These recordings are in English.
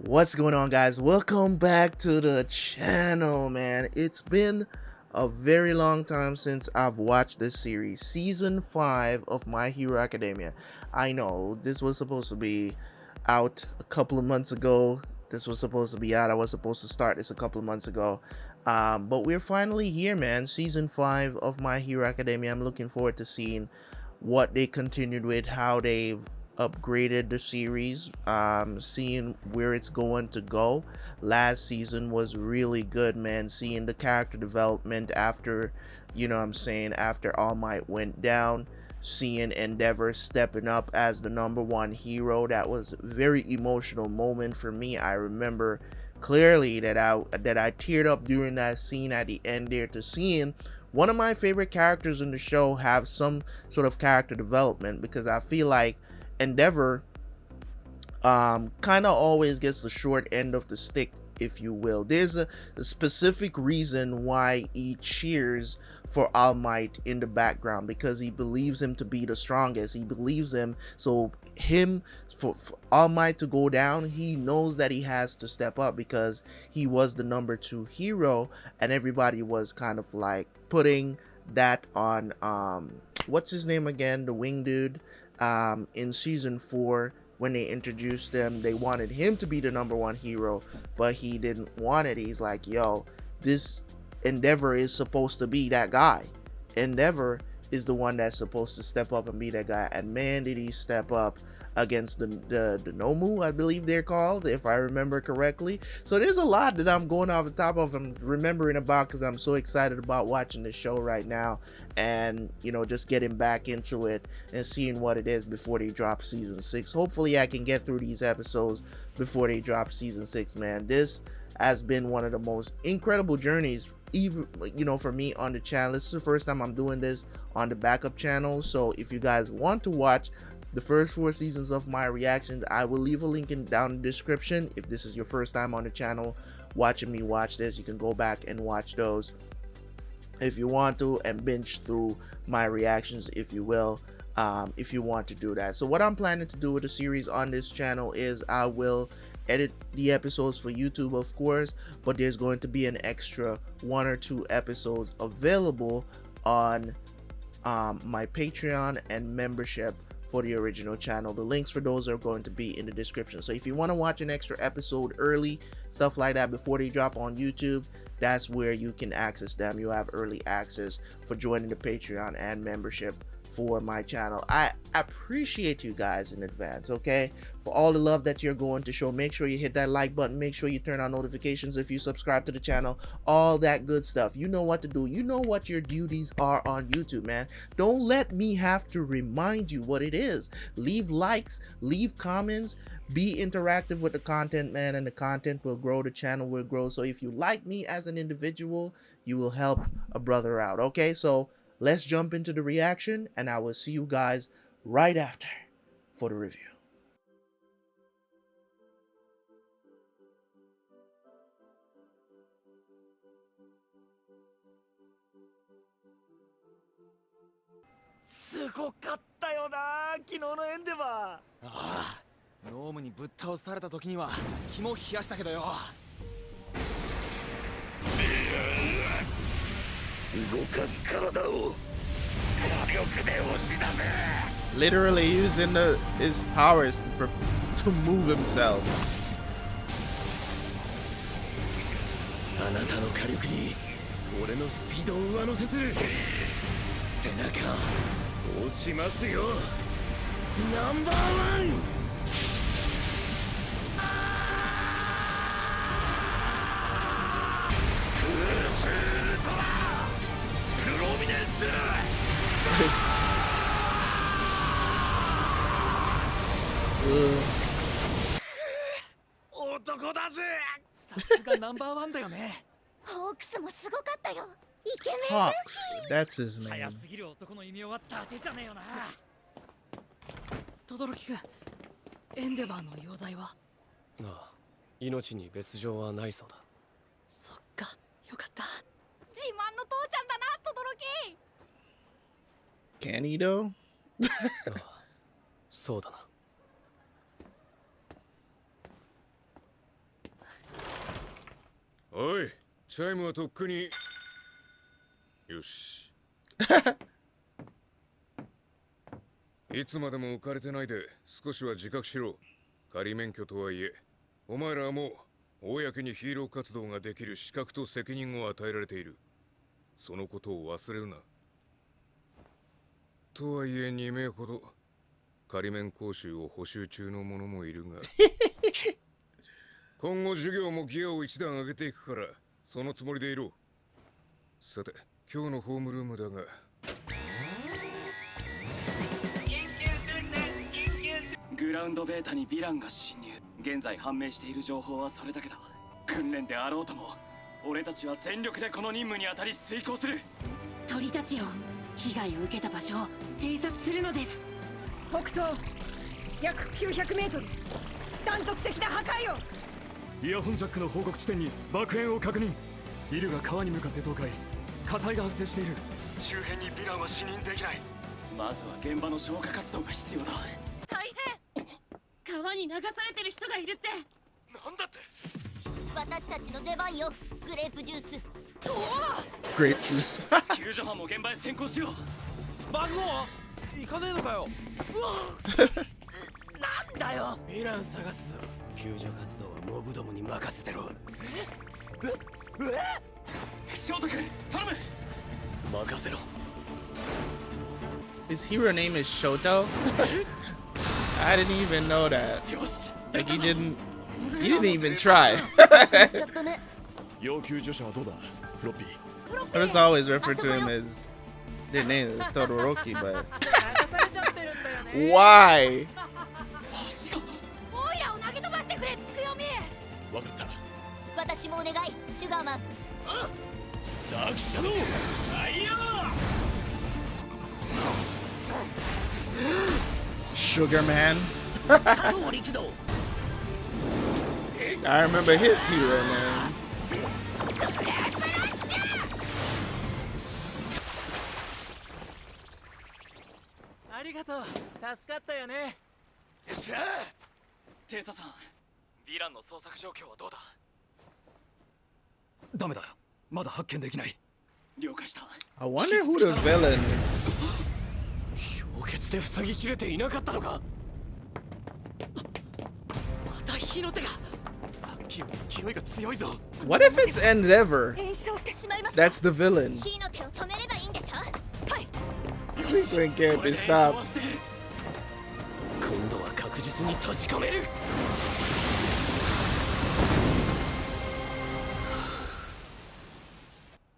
What's going on, guys? Welcome back to the channel, man. It's been a very long time since I've watched this series, season 5 of My Hero Academia. I know this was supposed to be out a couple of months ago. This was supposed to be out. I was supposed to start this a couple of months ago. But we're finally here, man. Season 5 of My Hero Academia. I'm looking forward to seeing what they continued with, how they've upgraded the series, seeing where it's going to go. Last season was really good, man. Seeing the character development after, after All Might went down, seeing Endeavor stepping up as the #1 hero. That was a very emotional moment for me. I remember clearly that I teared up during that scene at the end there, to seeing one of my favorite characters in the show have some sort of character development, because I feel like Endeavor kind of always gets the short end of the stick, if you will. There's a specific reason why he cheers for All Might in the background, because he believes him to be the strongest. He believes him, so for All Might to go down, he knows that he has to step up, because he was the #2 hero, and everybody was kind of like putting that on what's his name again, the wing dude. In season 4, when they introduced him, they wanted him to be the #1 hero, but he didn't want it. He's like, yo, this Endeavor is supposed to be that guy. Endeavor is the one that's supposed to step up and be that guy. And man, did he step up against the Nomu, I believe they're called, if I remember correctly. So there's a lot that I'm going off the top of and remembering about, because I'm so excited about watching the show right now, and just getting back into it and seeing what it is before they drop season 6. Hopefully I can get through these episodes before they drop season 6, man. This has been one of the most incredible journeys, even for me on the channel. This is the first time I'm doing this on the backup channel, so if you guys want to watch the first 4 seasons of my reactions, I will leave a link down in the description. If this is your first time on the channel watching me watch this, you can go back and watch those if you want to, and binge through my reactions, if you will, if you want to do that. So what I'm planning to do with the series on this channel is I will edit the episodes for YouTube, of course, but there's going to be an extra 1 or 2 episodes available on my Patreon and membership for the original channel. The links for those are going to be in the description. So if you want to watch an extra episode early, stuff like that, before they drop on YouTube, that's where you can access them. You have early access for joining the Patreon and membership for my channel. I appreciate you guys in advance, okay, for all the love that you're going to show. Make sure you hit that like button, make sure you turn on notifications if you subscribe to the channel, all that good stuff. You know what to do. You know what your duties are on YouTube, man. Don't let me have to remind you what it is. Leave likes, leave comments, be interactive with the content, man, and the content will grow, the channel will grow. So if you like me as an individual, you will help a brother out, okay? So let's jump into the reaction, and I will see you guys right after for the review. Literally using his powers to move himself. あなたの火力に俺のスピードを上乗せする。背中押しますよ。ナンバー1。プルスウルトラプロミネンス。男だぜ。さすがナンバー1だよね。ホークスもすごかったよ。イケメン Hawks, だ that's し。his name. 早すぎる男の意味は伊達じゃねえよな。轟君、エンデバーの容体は？ああ、命に別状はないそうだ。そっか、よかった。自慢の父ちゃんだな、轟。Can he though? ああ、 そうだな。おい、チャイムはとっくに。よし。いつまでも浮かれてないで少しは自覚しろ。仮免許とはいえ、お前らはもう公にヒーロー活動ができる資格と責任を与えられている。そのことを忘れるな。とはいえ2名ほど仮免講習を補習中の者もいるが今後授業もギアを一段上げていくからそのつもりでいろ。さて今日のホームルームだが、グラウンドベータにヴィランが侵入。現在判明している情報はそれだけだ。訓練であろうとも俺たちは全力でこの任務に当たり遂行する。鳥たちよ、被害を受けた場所を偵察するのです。北東約900メートル、断続的な破壊を。イヤホンジャックの報告地点に爆炎を確認。ビルが川に向かって倒壊、火災が発生している。周辺にヴィランは視認できない。まずは現場の消火活動が必要だ。大変、川に流されてる人がいるって。なんだって。私たちの出番よ、グレープジュース。Grape juice. 救助班も現場へ先行しよう。バグは行かねえのかよ。なんだよ。ヴィラン探すぞ。救助活動はモブどもに任せてろ。翔太君頼む。任せろ。 His hero name is Shoto? I didn't even know that. よし。 Like he didn't even try. ちょっとね。要救助者はどうだ、フロッピー。 I just always refer to him as their name is Todoroki, but why? オイラを投げ飛ばしてくれ、つくよみ。わかった。私もお願い、シュガーマン。ダークシャドウ。Sugar Man. I remember his hero name. ありがとう、助かったよね。よっしゃ。偵査さん、ヴィランの捜索状況はどうだ。ダメだ、まだ発見できない。了解した。 I wonder who the villain is. 氷結で塞ぎきれていなかったのか。また火の手が。さっきより勢いが強いぞ。 What if it's Endeavor? 炎症してしまいます。 That's the villain. 火の手を止めればいいんでしょ。はい。 Twinkling can't be stopped. 今度は確実に閉じ込める。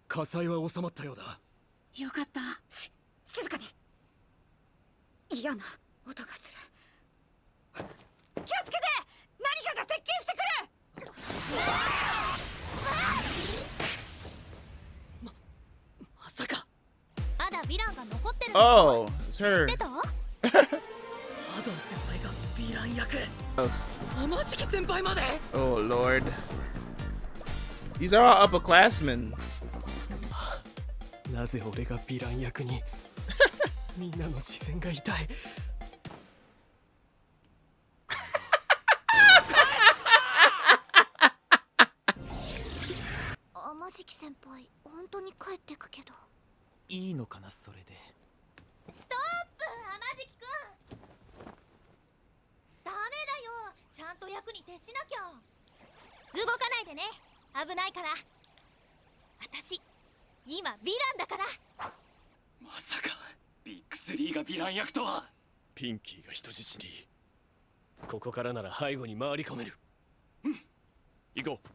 火災は収まったようだ。よかった。静かに。嫌な音がする。気をつけて、何かが接近してくる。まさか。まだヴィランが残ってる。 Oh, it's 知 her. ってた？アドン先輩がヴィラン役。 Else. 天敷先輩まで。 Oh Lord. These are all upperclassmen. なぜ俺がヴィラン役に。みんなの視線が痛い。天敷先輩、本当に帰ってくけど。いいのかな、それで。ストップ、天敷くん。ダメだよ、ちゃんと役に徹しなきゃ。動かないでね、危ないから。私、今ヴィランだから。まさかビッグ3がヴィラン役とは。ピンキーが人質に。ここからなら背後に回り込める。行こう。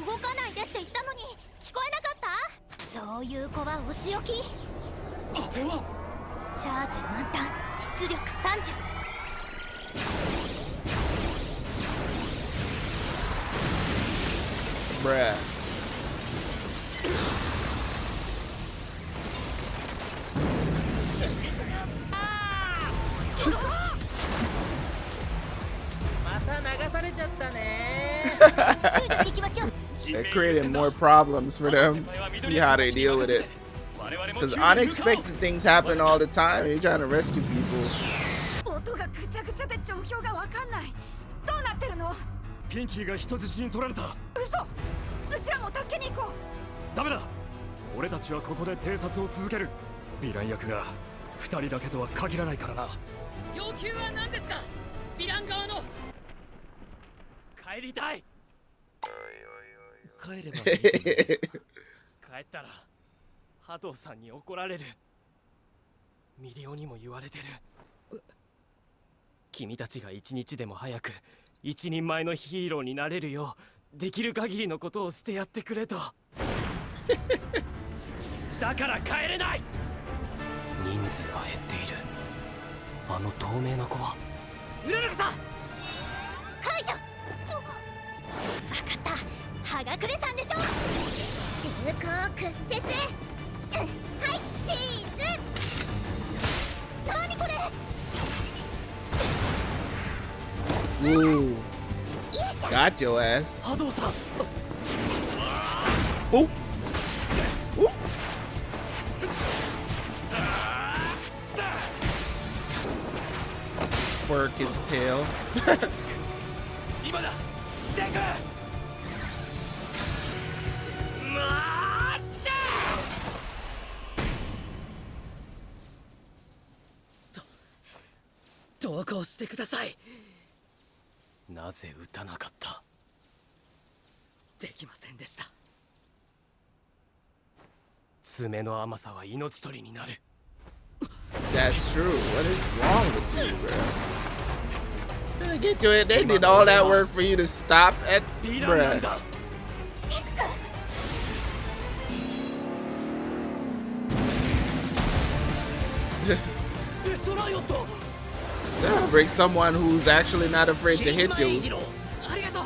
動かないでって言ったのに聞こえなかった？そういう子はお仕置き。あれはチャージ満タン、出力30。Bruh. また流されちゃったね。救助に行きましょう。 It created more problems for them. See how they deal with it. Because unexpected things happen all the time. You're trying to rescue people. 音がぐちゃぐちゃで状況がわかんない。どうなってるの？ピンキーが人質に取られた。嘘。うちらも助けに行こう。ダメだ。俺たちはここで偵察を続ける。ヴィラン役が2人だけとは限らないからな。要求は何ですか、ヴィラン側の。帰りたい。帰ればいいじゃないですか。帰ったら波動さんに怒られる。ミリオにも言われてる。君たちが一日でも早く一人前のヒーローになれるようできる限りのことをしてやってくれと。だから帰れない。人数が減っている。あの透明な子はうららさん解除。分かった。葉隠れさんでしょ。中高屈折。はいチーズ。何これ。Ooh. Got your ass. 波動さん。Oh. Oh. Spark his tail. 今だ。デク。まーしゃー。投稿してください。なぜ撃たなかった。できませんでした。爪の甘さは命取りになる。That's true. What is wrong with you, bro? Get to it. They did all that work for you to stop at, bruh. Yeah, bring someone who's actually not afraid to hit you. ありがとう。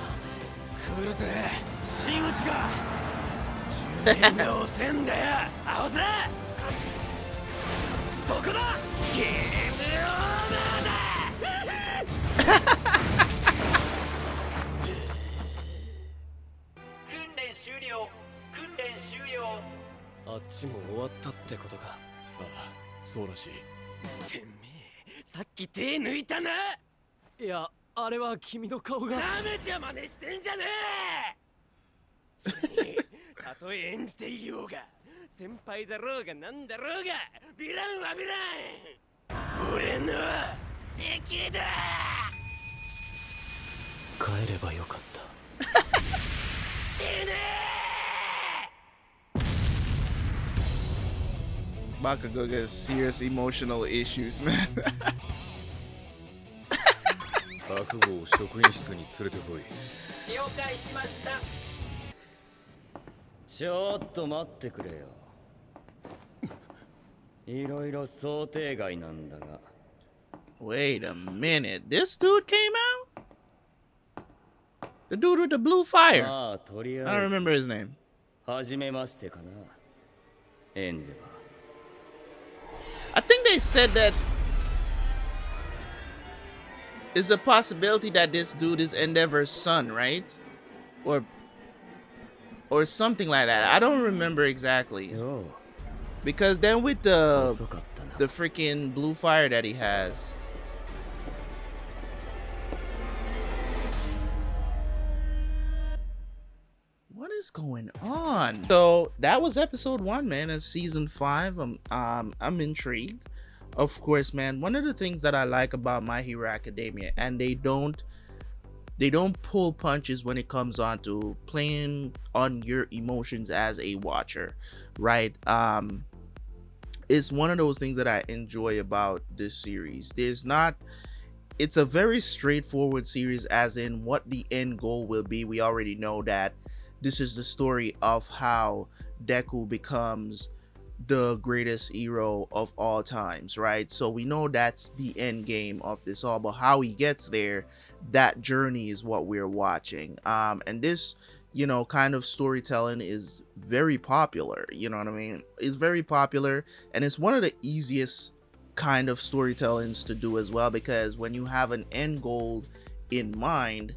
来るぜ、真打ちが。10年目をせんで、アホズラ。そこだ。ゲームオーバーだ。訓練終了。訓練終了。あっちも終わったってことか。ああ、そうらしい。てめえ、さっき手抜いたな。いや、あれは君の顔が。なめて真似してんじゃねえ。それにたとえ演じていようが、先輩だろうがなんだろうが、ヴィランはヴィラン。俺の敵だ。帰ればよかった。死ね。Bakugo gets serious emotional issues, man. 覚悟を職員室に連れてこい。了解しました。ちょっと待ってくれよ。いろいろ想定外なんだが。Wait a minute. This dude came out? The dude with the blue fire. ああ、とりあえず。I don't remember his name. はじめましてかな。エンデバー。I think they said that it's a possibility that this dude is Endeavor's son, right? Or something like that. I don't remember exactly. Because then with the freaking blue fire that he has. What is going on? So that was episode 1, man, of season 5. I'm intrigued. Of course, man, one of the things that I like about My Hero Academia, and they don't pull punches when it comes on to playing on your emotions as a watcher, right? It's one of those things that I enjoy about this series. It's a very straightforward series, as in what the end goal will be. We already know that this is the story of how Deku becomes the greatest hero of all times, right? So we know that's the end game of this all, but how he gets there, that journey is what we're watching. And this, you know, kind of storytelling is very popular, you know what I mean? It's very popular, and it's one of the easiest kind of storytellings to do as well, because when you have an end goal in mind,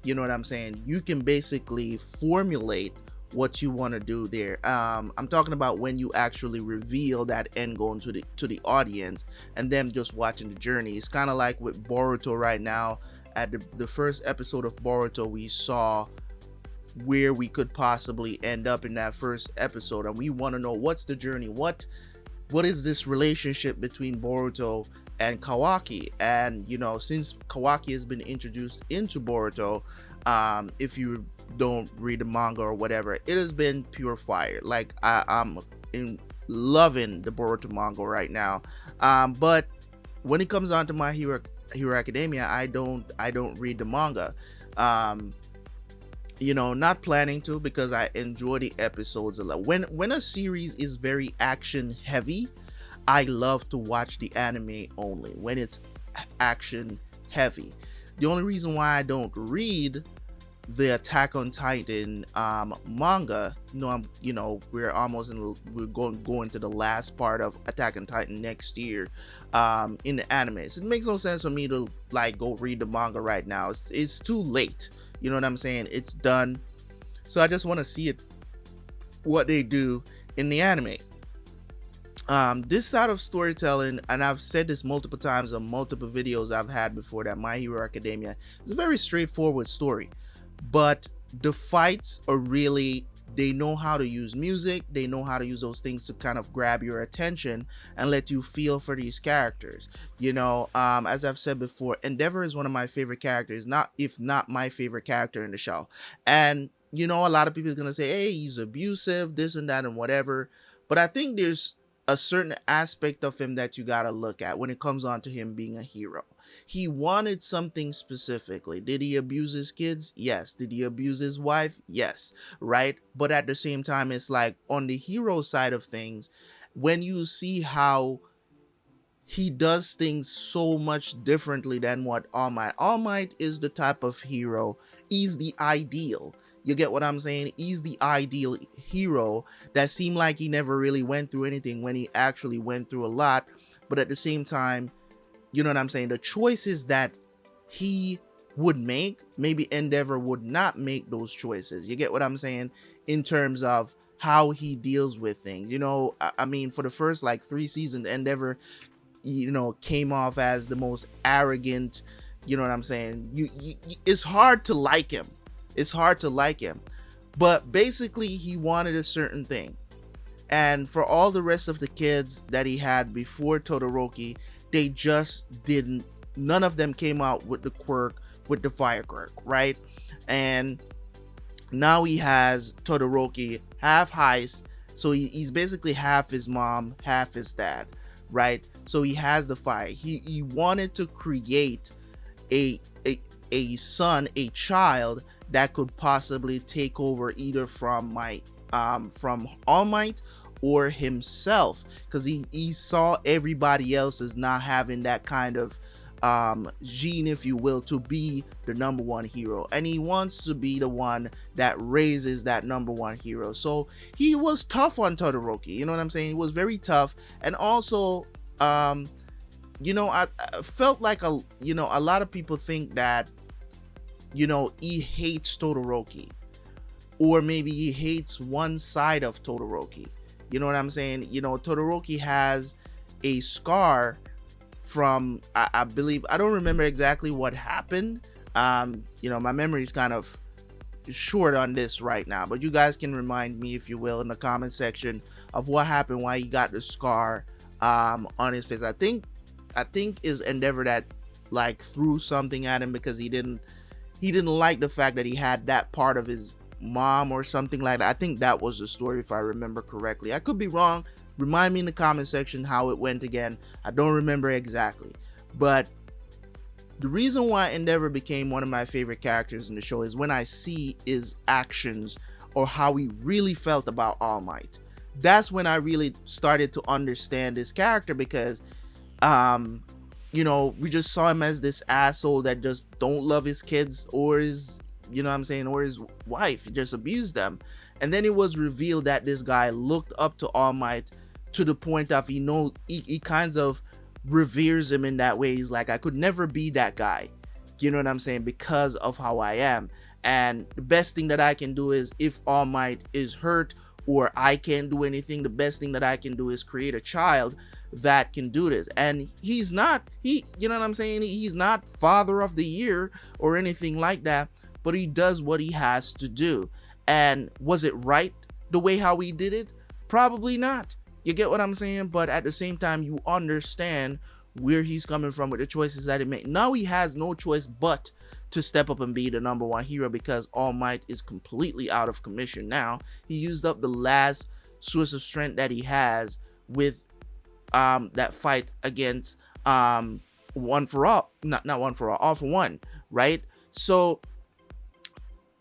you know what I'm saying, you can basically formulate what you want to do there. I'm talking about when you actually reveal that end goal to the audience and them just watching the journey. It's kind of like with Boruto right now, at the first episode of Boruto, we saw where we could possibly end up in that first episode, and we want to know what's the journey, what is this relationship between Boruto and Kawaki. And you know, since Kawaki has been introduced into Boruto, if you don't read the manga or whatever, it has been pure fire. Like I'm loving the Boruto manga right now. But when it comes on to My Hero Academia, I don't read the manga. You know, not planning to, because I enjoy the episodes a lot. When a series is very action heavy, I love to watch the anime only when it's action heavy. The only reason why I don't read the Attack on Titan manga, we're almost we're going to the last part of Attack on Titan next year in the anime. So it makes no sense for me to like go read the manga right now. It's too late. You know what I'm saying? It's done. So I just want to see it, what they do in the anime. This side of storytelling, and I've said this multiple times on multiple videos I've had before, that My Hero Academia is a very straightforward story, but the fights are really, they know how to use music, they know how to use those things to kind of grab your attention and let you feel for these characters. You know, as I've said before, Endeavor is one of my favorite characters, if not my favorite character in the show. And you know, a lot of people are gonna say, hey, he's abusive, this and that and whatever, but I think there's a certain aspect of him that you gotta look at when it comes on to him being a hero. He wanted something specifically. Did he abuse his kids? Yes. Did he abuse his wife? Yes. Right? But at the same time, it's like on the hero side of things, when you see how he does things so much differently than what All Might is the type of hero, he's the ideal. You get what I'm saying? He's the ideal hero that seemed like he never really went through anything when he actually went through a lot. But at the same time, you know what I'm saying? The choices that he would make, maybe Endeavor would not make those choices. You get what I'm saying? In terms of how he deals with things. You know, I mean, for the first like 3 seasons, Endeavor, you know, came off as the most arrogant, you know what I'm saying? It's hard to like him. It's hard to like him. But basically, he wanted a certain thing. And for all the rest of the kids that he had before Todoroki, they just didn't, none of them came out with the quirk, with the fire quirk, right? And now he has Todoroki, half heist, so he's basically half his mom, half his dad, right? So he has the fire. He wanted to create a son, a child that could possibly take over either from All Might or himself, because he saw everybody else as not having that kind of gene, if you will, to be the number one hero, and he wants to be the one that raises that number one hero. So he was tough on Todoroki, you know what I'm saying? He was very tough. And also you know, I felt like a lot of people think that, you know, he hates Todoroki, or maybe he hates one side of Todoroki. You know what I'm saying? You know, Todoroki has a scar from, I believe, I don't remember exactly what happened. You know, my memory is kind of short on this right now, but you guys can remind me, if you will, in the comment section of what happened, why he got the scar on his face. I think is Endeavor that like threw something at him because he didn't like the fact that he had that part of his mom or something like that. I think that was the story, if I remember correctly. I could be wrong. Remind me in the comment section how it went again. I don't remember exactly. But the reason why Endeavor became one of my favorite characters in the show is when I see his actions or how he really felt about All Might. That's when I really started to understand this character, because you know, we just saw him as this asshole that just don't love his kids or his, you know what I'm saying, or his wife. He just abused them. And then it was revealed that this guy looked up to All Might to the point of, he kind of reveres him in that way. He's like, I could never be that guy, you know what I'm saying, because of how I am. And the best thing that I can do is, if All Might is hurt or I can't do anything, the best thing that I can do is create a child that can do this. And he's not, you know what I'm saying, he's not father of the year or anything like that, but he does what he has to do. And was it right the way how he did it? Probably not. You get what I'm saying? But at the same time, you understand where he's coming from with the choices that he made. Now he has no choice but to step up and be the number one hero, because All Might is completely out of commission now. He used up the last source of strength that he has with that fight against One for All, not One for All for One, right? So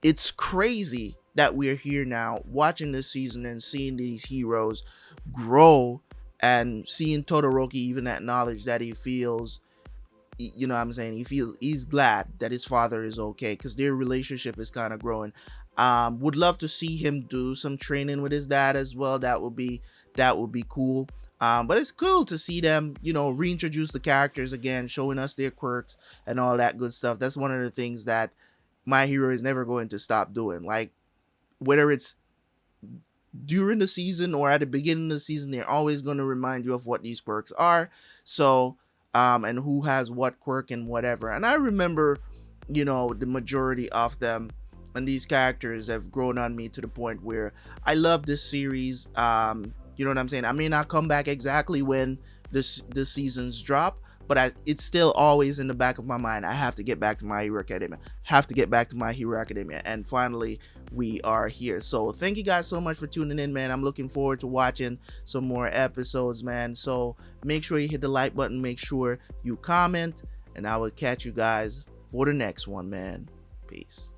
it's crazy that we're here now watching this season and seeing these heroes grow, and seeing Todoroki even acknowledge that he feels, you know what I'm saying, he's glad that his father is okay, because their relationship is kind of growing. Would love to see him do some training with his dad as well. That would be cool. But it's cool to see them, you know, reintroduce the characters again, showing us their quirks and all that good stuff. That's one of the things that My Hero is never going to stop doing. Like, whether it's during the season or at the beginning of the season, they're always going to remind you of what these quirks are. So, and who has what quirk and whatever. And I remember, you know, the majority of them, and these characters have grown on me to the point where I love this series. You know what I'm saying? I may not come back exactly when the seasons drop, but it's still always in the back of my mind. I have to get back to My Hero Academia. And finally, we are here. So thank you guys so much for tuning in, man. I'm looking forward to watching some more episodes, man. So make sure you hit the like button. Make sure you comment. And I will catch you guys for the next one, man. Peace.